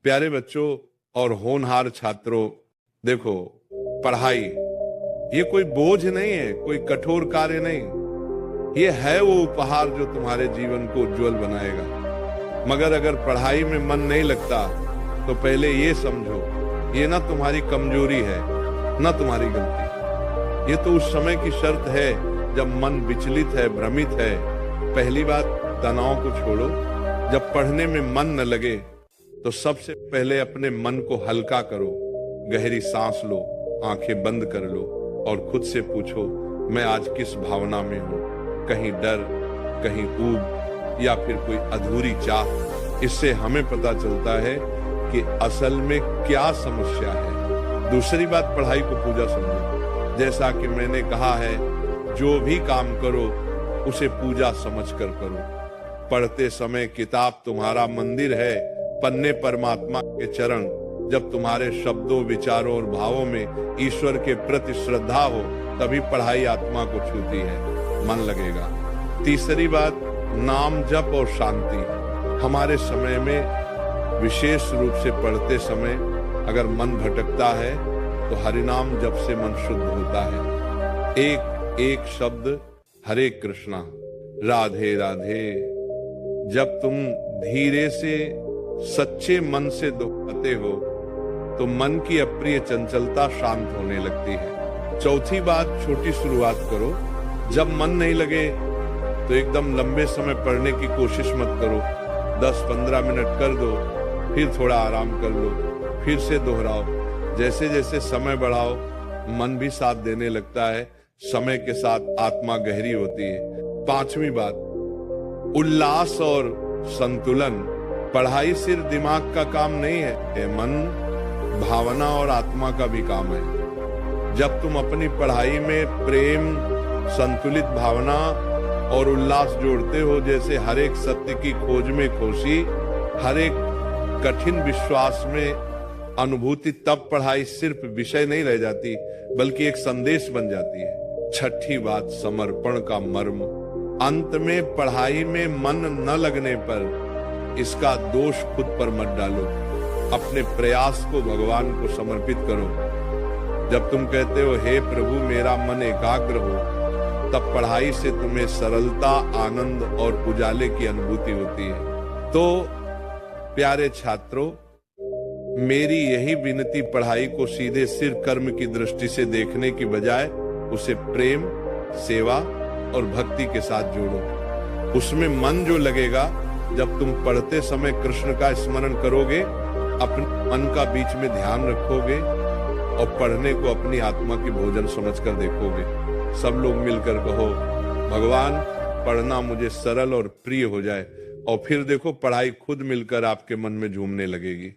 प्यारे बच्चों और होनहार छात्रों, देखो, पढ़ाई ये कोई बोझ नहीं है, कोई कठोर कार्य नहीं। ये है वो उपहार जो तुम्हारे जीवन को उज्जवल बनाएगा। मगर अगर पढ़ाई में मन नहीं लगता तो पहले ये समझो, ये ना तुम्हारी कमजोरी है ना तुम्हारी गलती। ये तो उस समय की शर्त है जब मन विचलित है, भ्रमित है। पहली बात, तनाव को छोड़ो। जब पढ़ने में मन न लगे तो सबसे पहले अपने मन को हल्का करो। गहरी सांस लो, आंखें बंद कर लो और खुद से पूछो, मैं आज किस भावना में हूँ? कहीं डर, कहीं ऊब या फिर कोई अधूरी चाह। इससे हमें पता चलता है कि असल में क्या समस्या है। दूसरी बात, पढ़ाई को पूजा समझो। जैसा कि मैंने कहा है, जो भी काम करो उसे पूजा समझकर करो। पढ़ते समय किताब तुम्हारा मंदिर है, पन्ने परमात्मा के चरण। जब तुम्हारे शब्दों, विचारों और भावों में ईश्वर के प्रति श्रद्धा हो तभी पढ़ाई आत्मा को छूती है, मन लगेगा। तीसरी बात, नाम जप और शांति। हमारे समय में विशेष रूप से पढ़ते समय अगर मन भटकता है तो हरिनाम जप से मन शुद्ध होता है। एक एक शब्द हरे कृष्णा, राधे राधे, जब तुम धीरे से सच्चे मन से दोहराते हो तो मन की अप्रिय चंचलता शांत होने लगती है। चौथी बात, छोटी शुरुआत करो। जब मन नहीं लगे तो एकदम लंबे समय पढ़ने की कोशिश मत करो। 10-15 मिनट कर दो, फिर थोड़ा आराम कर लो, फिर से दोहराओ। जैसे जैसे समय बढ़ाओ मन भी साथ देने लगता है। समय के साथ आत्मा गहरी होती है। पांचवी बात, उल्लास और संतुलन। पढ़ाई सिर्फ दिमाग का काम नहीं है, मन, भावना और आत्मा का भी काम है। जब तुम अपनी पढ़ाई में प्रेम, संतुलित भावना और उल्लास जोड़ते हो, जैसे हर एक सत्य की खोज में खुशी, हर एक कठिन विश्वास में अनुभूति, तब पढ़ाई सिर्फ विषय नहीं रह जाती बल्कि एक संदेश बन जाती है। छठी बात, समर्पण का मर्म। अंत में पढ़ाई में मन न लगने पर इसका दोष खुद पर मत डालो। अपने प्रयास को भगवान को समर्पित करो। जब तुम कहते हो, हे प्रभु मेरा मन एकाग्र हो, तब पढ़ाई से तुम्हें सरलता, आनंद और उजाले की अनुभूति होती है। तो प्यारे छात्रों, मेरी यही विनती, पढ़ाई को सीधे सिर्फ कर्म की दृष्टि से देखने की बजाय उसे प्रेम, सेवा और भक्ति के साथ जोड़ो। उसमें मन जो लगेगा, जब तुम पढ़ते समय कृष्ण का स्मरण करोगे, अपने मन का बीच में ध्यान रखोगे और पढ़ने को अपनी आत्मा की भोजन समझकर देखोगे। सब लोग मिलकर कहो, भगवान पढ़ना मुझे सरल और प्रिय हो जाए, और फिर देखो पढ़ाई खुद मिलकर आपके मन में झूमने लगेगी।